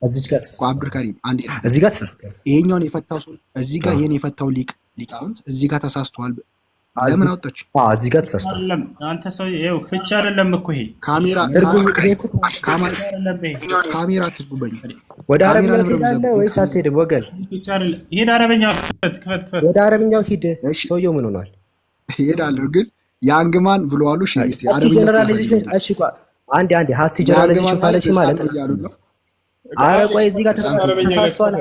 እዚህ ጋር አብዱል ከሪም አንዴ እዚህ ጋር ተሳስተዋል። ይሄኛውን የፈታው ሰው እዚህ ጋር ይሄን የፈታው ሊቃውንት እዚህ ጋር ተሳስተዋል። ለምን አወጣች? እዚህ ጋር ተሳስተዋል። አይደለም አንተ ሰው ይኸው ፍቺ አይደለም እኮ ይሄ ካሜራ አትዝጉበኝ። ወደ አረብኛው ትሄዳለህ ወይስ አትሄድም? ወገን ፍቺ አይደለም። ሂድ አረበኛው ክፈት። ወደ አረብኛው ሂድ። ሰውየው ምን ሆኗል? ሄዳለሁ ግን ያንግማን ብለዋሉ። እሺ ጀነራላይዜሽን እሺ አንዴ ሃስቲ ጀነራላይዜሽን ፋለሲ ማለት ነው። ኧረ ቆይ እዚህ ጋር ተሳስተዋል።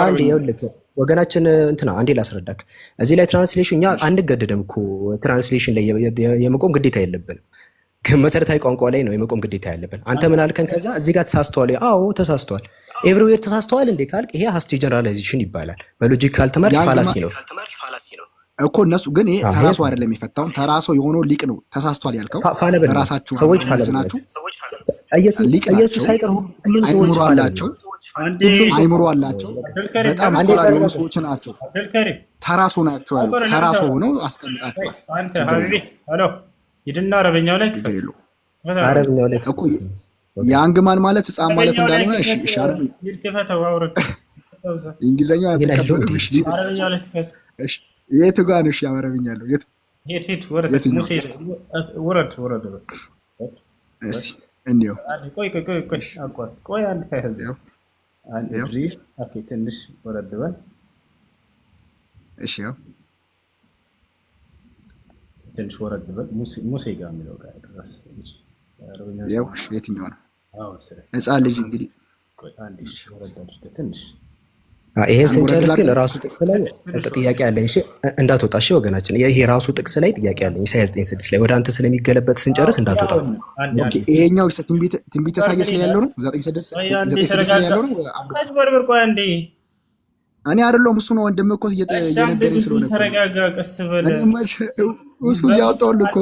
አንዴ ይኸውልህ ወገናችን እንትና አንዴ ላስረዳክ። እዚህ ላይ ትራንስሌሽን እኛ አንገደድም እኮ ትራንስሌሽን ላይ የመቆም ግዴታ የለብንም። ግን መሰረታዊ ቋንቋ ላይ ነው የመቆም ግዴታ ያለብን። አንተ ምን አልከን? ከዛ እዚህ ጋር ተሳስተዋል። አዎ ተሳስተዋል። ኤቭሪዌር ተሳስተዋል እንዴ ካልክ ይሄ ሃስቲ ጀነራላይዜሽን ይባላል። በሎጂክ ካልተማርክ ፋላሲ ነው እኮ እነሱ ግን ይሄ ተራሱ አይደለም የሚፈታው። ተራሱ የሆነው ሊቅ ነው ተሳስቷል ያልከው። ራሳችሁ ሰዎች ናችሁ። ኢየሱስ ሳይቀር ሁሉም ሰዎች አላቸው፣ አይምሮ አላቸው። በጣም ስኮላር የሆኑ ሰዎች ናቸው። ተራሱ ናቸው ያሉ ተራሱ ሆነው አስቀምጣቸው። አንተ ሀቢቢ ሄሎ ይድና አረበኛው ላይ አረበኛው ላይ እኮ ያንግማን ማለት ህፃን ማለት እንዳልሆነ እሺ ይሻላል። እንግሊዘኛ ያተከበረ እሺ አረበኛው ላይ እሺ የቱ ጋር ነው? እሺ አማርኛለሁ። የቱ ሄድ ወረድ እስኪ እንየው። ቆይ አንድ ከያዘው አንድ ድሪስ ኦኬ፣ ትንሽ ወረድ በል። እሺ ያው ትንሽ ወረድ በል። ሙሴ ጋር የሚለው ጋር ድረስ ያው የትኛው ነው? ህፃን ልጅ እንግዲህ ቆይ አንድ እሺ ወረድ አድርገህ ትንሽ ይሄን ስንጨርስ ግን ራሱ ጥቅስ ላይ ጥያቄ አለኝ። እሺ እንዳትወጣ። እሺ ወገናችን ይሄ ራሱ ጥቅስ ላይ ጥያቄ አለኝ። ኢሳይያስ 9:6 ላይ ወደ አንተ ስለሚገለበጥ ስንጨርስ እንዳትወጣ። ኦኬ ይሄኛው ትንቢተ ኢሳይያስ ላይ ያለው ነው። 9:6 ላይ ያለው ነው። አጭበርብር። ቆይ አንዴ እኔ አይደለሁም እሱ ነው ወንድም እኮ እየነገረኝ ስለሆነ ተረጋጋ፣ ቀስ በል። እሱ ያወጣውልህ እኮ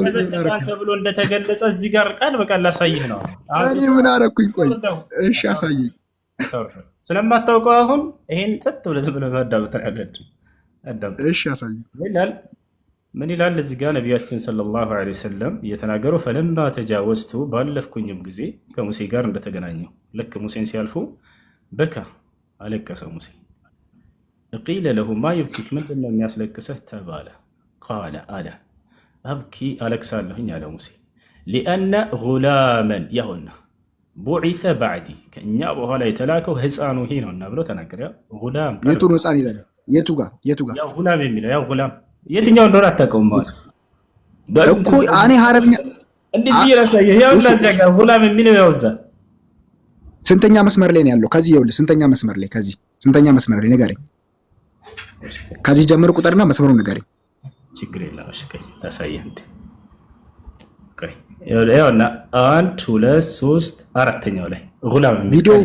ተብሎ እንደተገለጸ እዚህ ጋር ቃል በቃል ላሳይህ ነው። እኔ ምን አደረኩኝ? ቆይ እሺ አሳየኝ። ስለማታውቀው አሁን ይሄን ጸጥ ብለህ ማዳመጥ ያለብህ። እሺ አሳየኝ። ምን ይላል እዚህ ጋር ነቢያችን ሰለላሁ ዐለይሂ ወሰለም እየተናገሩ ፈለማ ተጃወዝቱ ባለፍኩኝም ጊዜ ከሙሴ ጋር እንደተገናኘው ልክ ሙሴን ሲያልፉ በካ አለቀሰ ሙሴ። ቂለ ለሁ ማ ዩብኪክ ምንድን ነው የሚያስለቅሰህ ተባለ። ቃለ አለ አብኪ አለቅሳለሁኝ አለ ሙሴ ሊአነ ጉላመን ያሁና ቡዒሰ ባዕዲ ከእኛ በኋላ የተላከው ህፃኑ ይሄ ነውና ብሎ ተናገረ። ጉላም የቱ ነው ህፃን ይላል? የቱ ጋር ያው ጉላም የሚለው ያው ጉላም የትኛው እንደሆነ አታውቀውም ማለት እኮ እኔ ሐረብኛ እንዴት ይራሳየህ? ያው ለዚያ ጋር ጉላም የሚለው ያው እዛ ስንተኛ መስመር ላይ ነው ያለው? ከዚህ ይኸውልህ ስንተኛ መስመር ላይ ከዚህ ስንተኛ መስመር ላይ ንገረኝ። ከዚህ ጀምር ቁጥርና መስመሩን ንገረኝ። ችግር የለም። እሺ ቆይ ላሳየህ እንዴ ቆይ ያውና 1 2 3 4ኛው ላይ ጉላም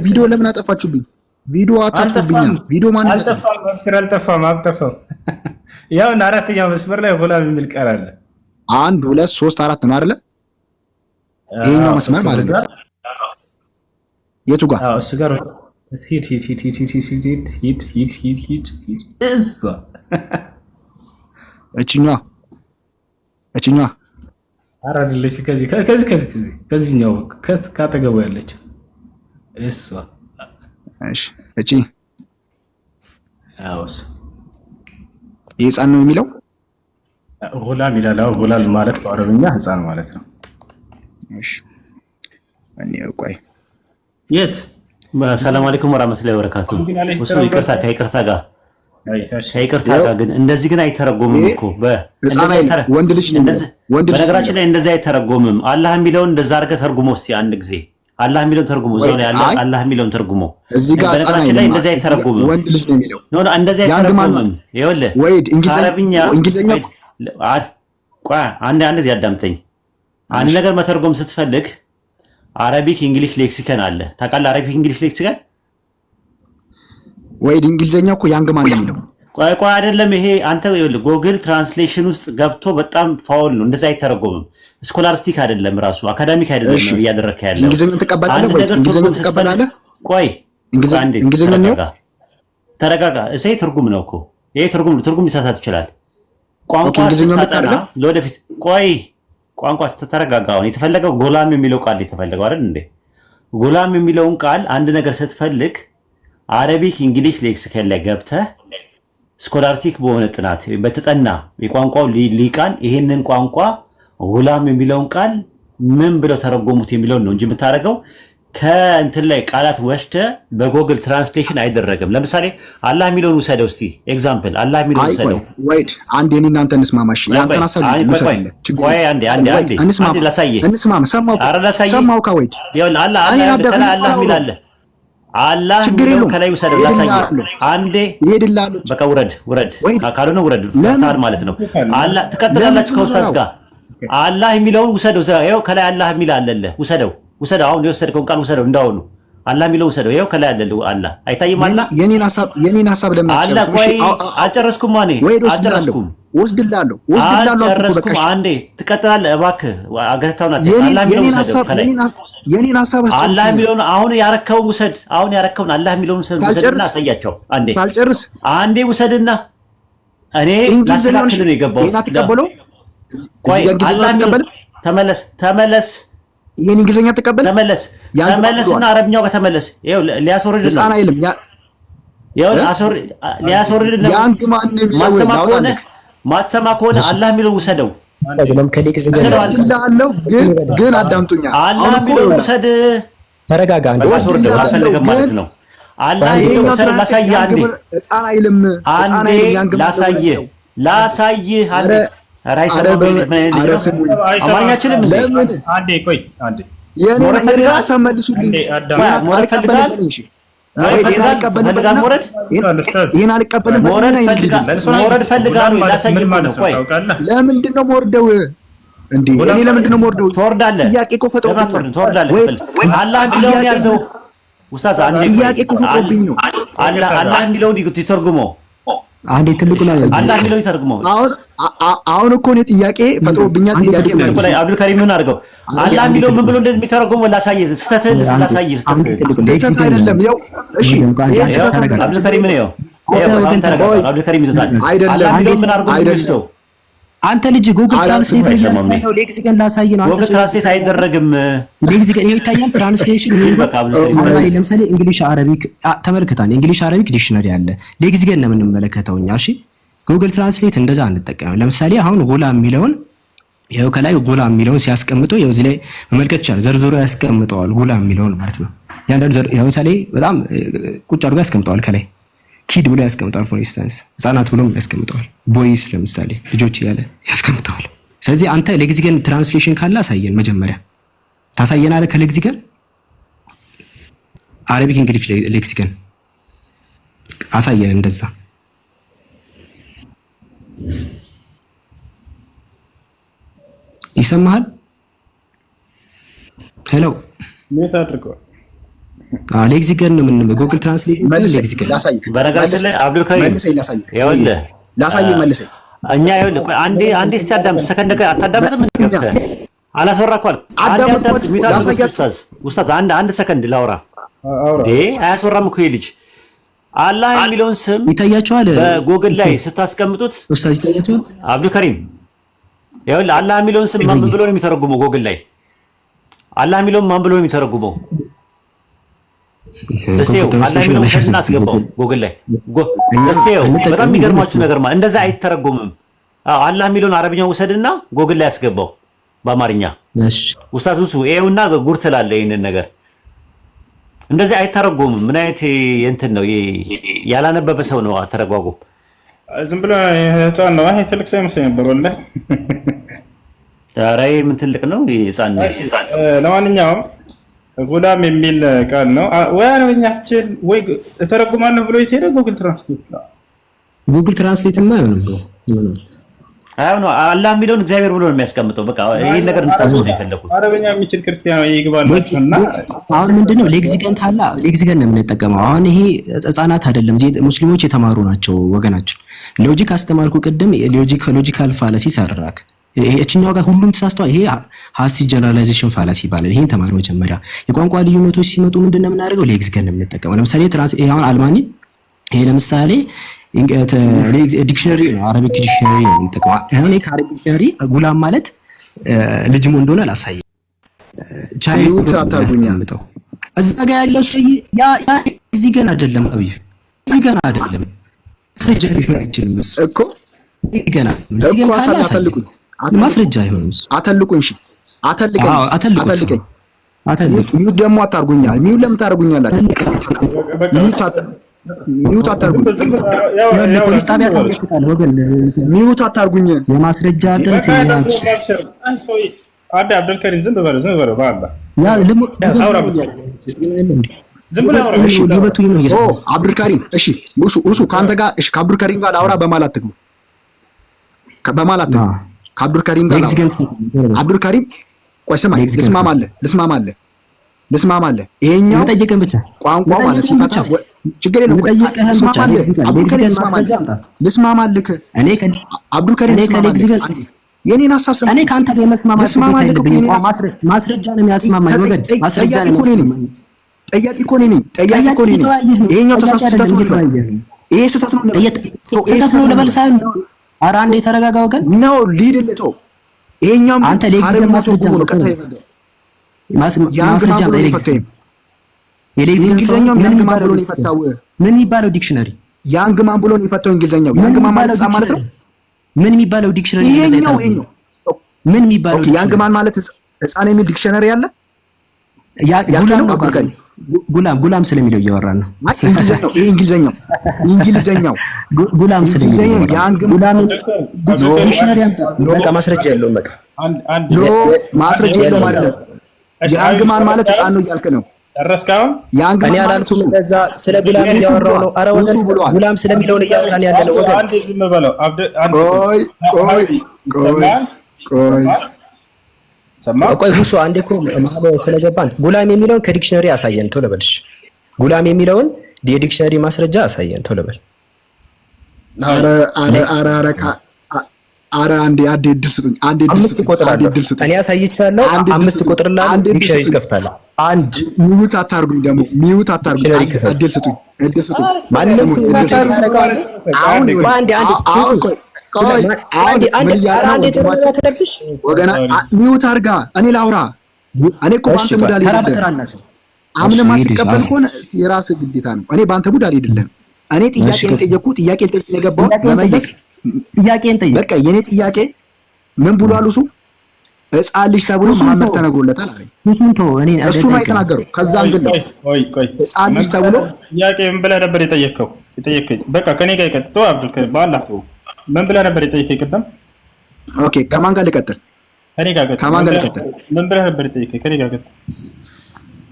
ቪዲዮ ለምን አጠፋችሁብኝ? ቪዲዮ አታጥፉብኝ። ቪዲዮ ማን አልጠፋም? አልጠፋም። ያውና 4ኛው መስመር ላይ ጉላም የሚል ቃል አለ። 1 2 3 4 ነው አይደለ? ይሄኛው መስመር ማለት ነው። የቱ ጋር? አዎ እሱ ጋር ሂድ እሷ እችኛዋ አራድልሽ ከዚህኛው ካጠገቡ ያለችው እሷ። እሺ እቺ አውስ የህፃን ነው የሚለው ጉላም ይላል። ጉላም ማለት በአረብኛ ህፃን ማለት ነው። እሺ እኔ ቆይ የት ሰላም አለይኩም ወራህመቱላሂ ወበረካቱ። እሱ ይቅርታ ከይቅርታ ጋር ግን እንደዚህ ግን አይተረጎምም እኮ ወንድ ልጅ ነው። በነገራችን ላይ እንደዚህ አይተረጎምም። አላህ የሚለውን እንደዛ አድርገህ ተርጉሞ እስቲ አንድ ጊዜ አላህ የሚለውን ተርጉሞ ዞን ያለ አላህ የሚለውን ተርጉሞ እዚህ ጋር በነገራችን ላይ እንደዚህ አይተረጎምም። ወንድ ልጅ ነው የሚለው ነው እንደዚህ አይተረጎምም። ይኸውልህ እንግሊዘኛ ቆይ አንድ ያዳምጠኝ። አንድ ነገር መተርጎም ስትፈልግ አረቢክ እንግሊሽ ሌክሲከን አለ ታውቃለህ? አረቢክ እንግሊሽ ሌክሲከን ወይ እንግሊዘኛ እኮ ያንግማን ነው የሚለው። ቆይ አይደለም ይሄ አንተ ይኸውልህ ጎግል ትራንስሌሽን ውስጥ ገብቶ በጣም ፋውል ነው። እንደዛ አይተረጎምም። ስኮላርስቲክ አይደለም ራሱ አካዳሚክ አይደለም ነው እያደረክ ያለው። እንግሊዘኛ ተቀበላለህ ወይ? እንግሊዘኛ ተቀበላለህ? ቆይ እንግሊዘኛ ነው። ተረጋጋ። እሴ ትርጉም ነው እኮ ይሄ ትርጉም ሊሳሳት ይችላል። ቋንቋ ስታጠና ለወደፊት ቆይ ቋንቋ ስተተረጋጋ አሁን የተፈለገው ጎላም የሚለው ቃል የተፈለገው አይደል እንዴ? ጉላም የሚለውን ቃል አንድ ነገር ስትፈልግ አረቢክ እንግሊሽ ሌክሲከን ላይ ገብተህ ስኮላርቲክ በሆነ ጥናት በተጠና የቋንቋው ሊቃን ይሄንን ቋንቋ ጉላም የሚለውን ቃል ምን ብለው ተረጎሙት የሚለውን ነው እንጂ የምታደርገው ከእንትን ላይ ቃላት ወስደህ በጎግል ትራንስሌሽን አይደረግም። ለምሳሌ አላህ የሚለውን ውሰደው እስቲ ኤግዛምፕል አላህ የሚለውን ውሰደው። ወይድ አንዴ እኔ እናንተ እንስማማሽ። ያንተን ሐሳብ አንዴ ላሳየህ። ሰማው ከወይድ አላህ የሚላለ አላህ የሚለው ከላይ ውሰደው ላሳየህ። አንዴ ይሄድላል። በቃ ውረድ ካልሆነ ውረድ ማለት ነው። አላህ ትቀጥላላችሁ ከኡስታዝ ጋር አላህ የሚለውን ውሰደው። ይኸው ከላይ አላህ የሚል አለለ ውሰደው። አሁን የወሰድከውን ቃል ውሰደው። እንዳውኑ አላህ የሚለውን ውሰደው። ይኸው ከላይ አለለ አላህ አይታይም። አላህ የኔን ሐሳብ ለማጨረስ ቆይ አልጨረስኩም። አልጨረስኩም። ወስድላለሁ በቃ አንዴ ትቀጥላለህ። እባክህ አገታውና አላህ የሚለውን ውሰደው። ከላይ የኔን ሐሳብ አላህ የሚለውን አሁን ያረከውን ውሰድ። አሁን ያረከውን አላህ የሚለውን ውሰድና አሳያቸው። አንዴ ውሰድና እኔ ላስተካክል ነው የገባው። ቆይ አላህ የሚለውን ተመለስ። ይሄን እንግሊዘኛ ተቀበል። ተመለስና አረብኛው ጋር ተመለስ። ይሄው ሊያስወርድ ነው። ህፃን አይልም። ይሄው ሊያስወርድ ነው። ያንክ ማንንም ማትሰማ ከሆነ አላህ የሚለውን ውሰደው። ግን አዳምጡኛ። አላህ የሚለውን ውሰድ። ተረጋጋ። ወስወርድ አልፈልግም ማለት ነው። አላህ የሚለውን ውሰድ። ላሳይህ አንዴ። ህፃን አይልም። ላሳይህ አንዴ አማርኛችንም አንዴ ቆይ አንዴ የኔ ሐሳብ መልሱልኝ። ለምንድን ነው የምወርደው እንዴ? እኔ ለምንድን ነው የምወርደው? ትወርዳለህ። ጥያቄ እኮ ፈጥሮብኝ አላህ የሚለውን ያዘው ኡስታዝ። አንዴ ጥያቄ እኮ ፈጥሮብኝ ነው። አላህ የሚለውን ይተርጉመው። አንዴ ትልቁ ነው አላህ የሚለውን ይተርጉመው። አሁን እኮ ነው ጥያቄ ፈጥሮብኛል። ጥያቄ ነው ላይ አብዱል ከሪም ምን አድርገው አላህ የሚለው ምን ብሎ እንደሚተረጉመው ላሳየህ። ስተትህን ላሳየህ። ስተት አይደለም። ያው እሺ አብዱል ከሪም ነው ያው አብዱል ከሪም ይዘታል። አላህ የሚለው ምን አድርገው እንደሚወስደው አንተ ልጅ ጉግል ትራንስሌት ነው ሌክሲከን ላሳይ ነው። ጉግል ትራንስሌት አይደረግም። ሌክሲከን ይሄ ይታያል። ትራንስሌሽን ለምሳሌ እንግሊሽ አረቢክ ተመልከታን። እንግሊሽ አረቢክ ዲክሽነሪ አለ። ሌክሲከን ነው የምንመለከተው እኛ። እሺ ጉግል ትራንስሌት እንደዛ አንጠቀም። ለምሳሌ አሁን ጉላም የሚለውን ይሄው ከላይ ጉላም የሚለውን ሲያስቀምጠው ይሄው እዚህ ላይ መመልከት ይቻላል። ዘርዝሮ ያስቀምጠዋል ጉላም የሚለውን ማለት ነው። ያንዳንዱ ለምሳሌ በጣም ቁጭ አድርጎ ያስቀምጠዋል። ከላይ ኪድ ብሎ ያስቀምጠዋል። ፎር ኢንስታንስ ህፃናት ብሎም ያስቀምጠዋል። ቦይስ ለምሳሌ ልጆች እያለ ያስቀምጠዋል። ስለዚህ አንተ ሌክሲከን ትራንስሌሽን ካለ አሳየን። መጀመሪያ ታሳየናለህ። ከሌክሲከን አረቢክ እንግሊሽ ሌክሲከን አሳየን። እንደዛ ይሰማሃል? ሄሎ ምን ታድርገው? ሌክሲከን ነው ምን ጉግል ትራንስሌት ሌክሲከን በነገራችን ላይ አብዱል ከሪም ይኸውልህ መልሰኝ። እኛ ይኸውልህ ቆይ አንዴ እስቲ አዳምጥ። ሰከንድ ጋር አታዳምጥም? አላስወራኳል። ኡስታዝ አንድ ሰከንድ ላውራ። አያስወራም እኮ ይሄ ልጅ። አላህ የሚለውን ስም ይታያቸዋል በጎግል ላይ ስታስቀምጡት ኡስታዝ ይታያቸዋል። አብዱል ከሪም ይኸውልህ አላህ የሚለውን ስም ማን ብሎ ነው የሚተረጉመው? ጎግል ላይ አላህ የሚለውን ማን ብሎ ነው የሚተረጉመው? እስቴው አላህ የሚለውን ሰድና አስገባው ጎግል ላይ እስቴው። በጣም የሚገርማችሁ ነገር ማለት እንደዛ አይተረጎምም። አላህ የሚለውን አረብኛው ውሰድና ጎግል ላይ አስገባው በአማርኛ። እሺ ኡስታዝ ኡሱ ይሄውና ጉር ትላለህ። ይሄንን ነገር እንደዚህ አይተረጎምም። ምን አይነት እንትን ነው? ያላነበበ ሰው ነው አተረጓጎም። ዝም ብሎ ህፃን ነው። አይ ትልቅ ሰው ይመስል ነበር ወላሂ። ኧረ ምን ትልቅ ነው ህፃን ነው። ለማንኛውም ጉላም የሚል ቃል ነው ወይ አረብኛችን ወይ ተረጉማለሁ ብሎ የት ሄደ? ጉግል ትራንስሌት ነው። ጉግል ትራንስሌት አይሆንም ብሎ አይሆን አላህ የሚለውን እግዚአብሔር ብሎ ነው የሚያስቀምጠው። በቃ ይሄን ነገር እንታውቁ ነው የፈለኩት። አረብኛ የሚችል ክርስቲያኖ ይግባላችሁና አሁን ምንድነው ሌክሲከን ካላ ሌክሲከን ነው የምንጠቀመው። አሁን ይሄ ህፃናት አይደለም፣ ሙስሊሞች የተማሩ ናቸው ወገናችን። ሎጂክ አስተማርኩ ቅድም። ሎጂካል ፋላሲ ሰራክ። እቺኛው ጋር ሁሉም ተሳስተዋል። ይሄ ሃስቲ ጀነራላይዜሽን ፋላሲ ይባላል። ይሄን ተማሩ መጀመሪያ። የቋንቋ ልዩነቶች ሲመጡ ምንድነው የምናደርገው? ሌክሲከን ነው የምንጠቀመው። ለምሳሌ አሁን አልማኒ ይሄ ለምሳሌ ዲክሽነሪ ነው፣ አረቢክ ዲክሽነሪ ነው የሚጠቀመው። አሁን ከአረቢክ ዲክሽነሪ ጉላም ማለት ልጅም እንደሆነ ላሳይ። ቻይልድ አታርጉኛ እዛ ጋር ያለው ሰው ያ እዚህ ገና አይደለም አብይ እዚህ ገና አይደለም ማስረጃ ሊሆን አይችልም እኮ እዚህ ገና እዚህ ገና አተልቁኝ ማስረጃ አይሆንም አተልቁኝ እሺ አተልቁኝ ሚውት ደግሞ አታርጉኛል ሚውት ለምን ታርጉኛላችሁ ሚውት አታርጉኝ ለፖሊስ ጣቢያ ታመለክታለህ ወገን ሚውት አታርጉኝ የማስረጃ ጥረት ያች አዳ አብዱልከሪም ዝም በለው ባባ ያ ለሙ ዝም ብለው እሺ ሊበቱኝ ነው ይላል አብዱልከሪም እሺ እሱ ካንተ ጋር እሺ ከአብዱልከሪም ጋር አውራ በማላት ትግቡ ከአብዱልከሪም ጋር አብዱልከሪም ቆይ ስማኝ ልስማማለህ ይሄኛው መጠየቅን ብቻ ቋንቋ ማለት ሲፈታ ችግር የለም ልስማማለህ እኔ አብዱልከሪም የኔን ሐሳብ ሰማ እኔ ካንተ ጋር መስማማት ማስረጃ ነው የሚያስማማኝ ወገን ማስረጃ ነው የሚያስማማኝ ጠያቂ እኮ ነኝ ይሄኛው ተሳስተት ነው ይሄ ስህተት ነው ስህተት ነው ለበል ሳይሆን ኧረ አንዴ ተረጋጋ ወገን ነው ሊድልቶ ይሄኛው አንተ ለኤግዚስተንስ ማስረጃ ነው ማስረጃ ነው የኤግዚስተንስ ምን የሚባለው ነው የፈታው ምን የሚባለው ዲክሽነሪ ያንግ ማን ብሎ ነው የፈታው እንግሊዘኛው ያንግ ማን ማለት ነው ምን የሚባለው ዲክሽነሪ ይሄኛው ምን የሚባለው ያንግ ማን ማለት ህፃን የሚል ዲክሽነሪ አለ ጉላም ስለሚለው እያወራን ነው እንግሊዘኛው ይሄ እንግሊዘኛው ጉላም ስለሚለው ጉላም ዲክሽነሪ አምጣ በቃ ማስረጃ የለውም በቃ ማስረጃ የለውም ማለት ነው ያንግ ማን ማለት ህፃን ነው እያልክ ነው ተረስካው ያንግ ማን አላልኩም እንደዛ ስለ ጉላም እያወራው ነው አረ ወገን ጉላም ስለሚለው እያወራን ያለ ነው ወገን አንዴ ዝም በለው ቆይ ሁሱ አንዴ እኮ ስለገባን ጉላም የሚለውን ከዲክሽነሪ አሳየን ቶሎ በልሽ ጉላም የሚለውን የዲክሽነሪ ማስረጃ አሳየን ቶሎ በል አረ አንዴ እድል ስጡኝ አምስት ቁጥር እኔ አሳይቻለሁ አምስት ቁጥር ላይ ዲክሽነሪ ትከፍታለህ አንድ ሚውት አታርጉኝ እድል ስጡኝ ማንም ሚውት አርጋ እኔ ላውራ እኔ እኮ ባንተ ሙድ አልሄድልህም አምነህ ማትቀበል ከሆነ የራስህ ግዴታ ነው እኔ ባንተ ሙድ አልሄድልህም እኔ ጥያቄን ጠየቅ የገባሁት በመለስ ጥያቄን ጠይቅ በቃ የኔ ጥያቄ ምን ብሏል እሱ ህፃን ልጅ ተብሎ መሐመድ ተነግሮለታል አለኝ እሱ ነው የተናገረው ከዛ እንግዲህ ቆይ ህፃን ልጅ ተብሎ ጥያቄ ምን ብለህ ነበር የጠየቀኝ በቃ ከኔ ጋር ይቀጥል አብዱልከሪም በአላህ ምን ብለህ ነበር የጠየቀኝ ቅድም ኦኬ ከማን ጋር ልቀጥል ምን ብለህ ነበር የጠየቀኝ ከኔ ጋር ቀጥል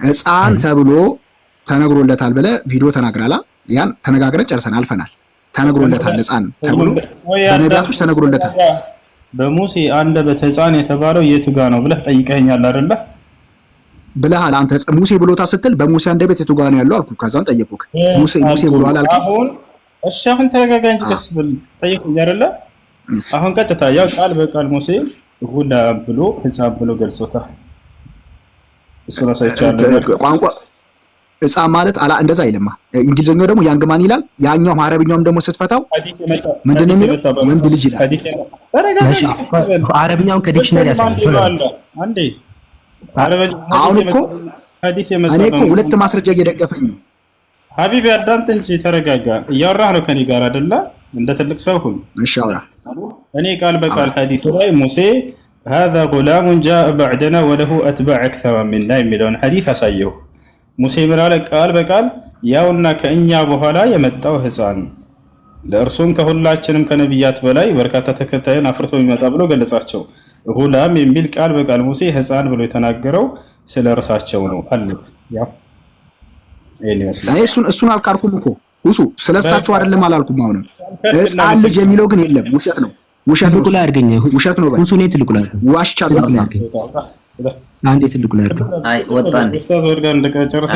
ህፃን ተብሎ ተነግሮለታል ብለህ ቪዲዮ ተናግራላ ያን ተነጋግረን ጨርሰን አልፈናል ተነግሮለታል ህፃን ተብሎ በነቢያቶች ተነግሮለታል በሙሴ አንደበት ህፃን የተባለው የቱ ጋር ነው ብለህ ጠይቀኸኛል አይደለ ብለሃል አንተ ሙሴ ብሎታ ስትል በሙሴ አንደበት የቱ ጋር ነው ያለው አልኩ ከዛን ጠየቁክ ሙሴ ብሏል አልኩ እሺ አሁን ተረጋጋ እንጂ ደስ ብል ጠይቁኝ አይደለ አሁን ቀጥታ ያው ቃል በቃል ሙሴ ጉላም ብሎ ህፃን ብሎ ገልጾታል እሱ ነው ሳይቻለው ቋንቋ ህፃን ማለት አላ እንደዛ አይልማ እንግሊዘኛው ደግሞ ያንግ ማን ይላል ያኛው አረብኛውም ደግሞ ስትፈታው ምንድነው የሚለው ወንድ ልጅ ይላል አረብኛውን ከዲክሽነሪ ያሳያል አንዴ አሁን እኮ እኔ እኮ ሁለት ማስረጃ እየደገፈኝ ነው ሀቢቢ አዳምጥ እንጂ ተረጋጋ እያወራህ ነው ከኔ ጋር አይደለ እንደ ትልቅ ሰው ሁን እሺ አውራ እኔ ቃል በቃል ሐዲስ ላይ ሙሴ هذا غلام جاء بعدنا وله اتباع اكثر منا የሚለውን ሐዲስ አሳየው ሙሴ ምራለ ቃል በቃል ያውና ከእኛ በኋላ የመጣው ህፃን ለእርሱም ከሁላችንም ከነብያት በላይ በርካታ ተከታይን አፍርቶ የሚመጣ ብሎ ገለጻቸው ጉላም የሚል ቃል በቃል ሙሴ ህፃን ብሎ የተናገረው ስለ እርሳቸው ነው አለ ያው እሱን አልካርኩም እኮ እሱ ስለሳቸው አይደለም አላልኩም አሁንም ህፃን ልጅ የሚለው ግን የለም ውሸት ነው ትልቁ ላይ አድርገኝ ውሸት ነው እሱ ነው ትልቁ ላይ ዋሽቻለሁ አንዴ ትልቁ ላይ አድርገኝ አይ ወጣ አንዴ ኡስታዝ ወርጋ እንደቀጨረሰ